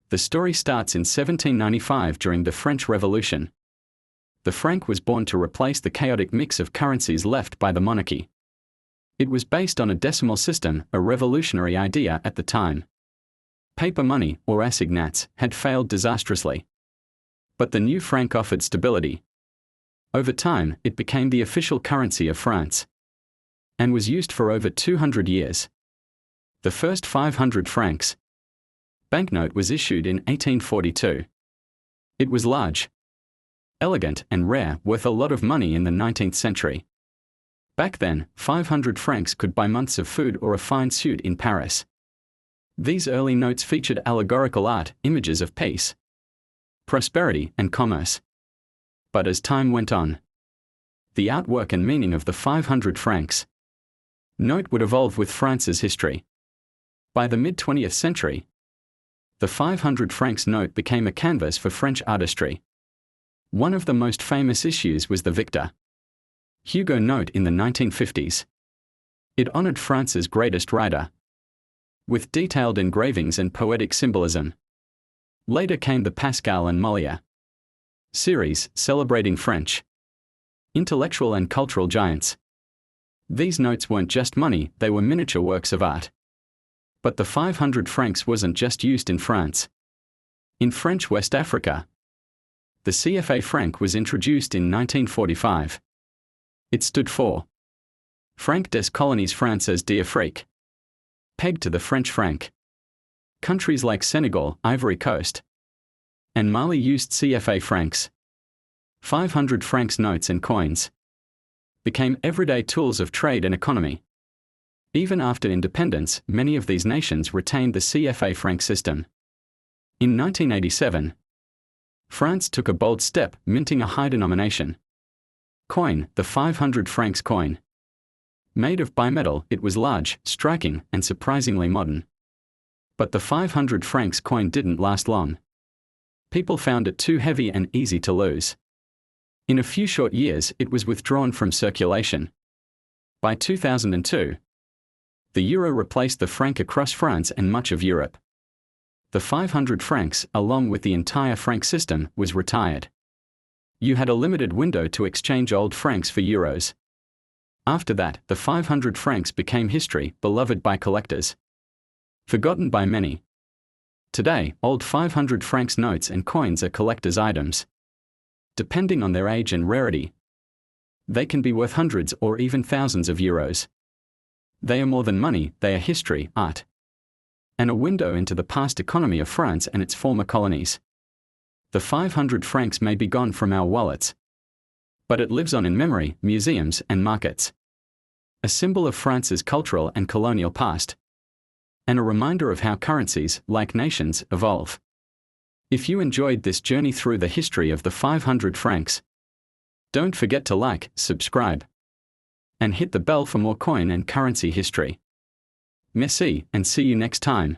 The story starts in 1795 during the French Revolution. The franc was born to replace the chaotic mix of currencies left by the monarchy. It was based on a decimal system, a revolutionary idea at the time. Paper money, or assignats, had failed disastrously. But the new franc offered stability. Over time, it became the official currency of France and was used for over 200 years. The first 500 francs banknote was issued in 1842. It was large, elegant, and rare, worth a lot of money in the 19th century. Back then, 500 francs could buy months of food or a fine suit in Paris. These early notes featured allegorical art, images of peace, prosperity, and commerce. But as time went on, the artwork and meaning of the 500 francs note would evolve with France's history. By the mid-20th century, the 500 francs note became a canvas for French artistry. One of the most famous issues was the Victor Hugo note in the 1950s. It honored France's greatest writer, with detailed engravings and poetic symbolism. Later came the Pascal and Molière series, celebrating French intellectual and cultural giants. These notes weren't just money, they were miniature works of art. But the 500 francs wasn't just used in France. In French West Africa, the CFA franc was introduced in 1945. It stood for Franc des Colonies Françaises d'Afrique, pegged to the French franc. Countries like Senegal, Ivory Coast, and Mali used CFA francs. 500 francs notes and coins became everyday tools of trade and economy. Even after independence, many of these nations retained the CFA franc system. In 1987, France took a bold step, minting a high-denomination coin, the 500 francs coin. Made of bimetal, it was large, striking, and surprisingly modern. But the 500 francs coin didn't last long. People found it too heavy and easy to lose. In a few short years, it was withdrawn from circulation. By 2002, the euro replaced the franc across France and much of Europe. The 500 francs, along with the entire franc system, was retired. You had a limited window to exchange old francs for euros. After that, the 500 francs became history, beloved by collectors, forgotten by many. Today, old 500 francs notes and coins are collector's items. Depending on their age and rarity, they can be worth hundreds or even thousands of euros. They are more than money, they are history, art, and a window into the past economy of France and its former colonies. The 500 francs may be gone from our wallets, but it lives on in memory, museums, and markets. A symbol of France's cultural and colonial past, and a reminder of how currencies, like nations, evolve. If you enjoyed this journey through the history of the 500 francs, don't forget to like, subscribe, and hit the bell for more coin and currency history. Merci, and see you next time.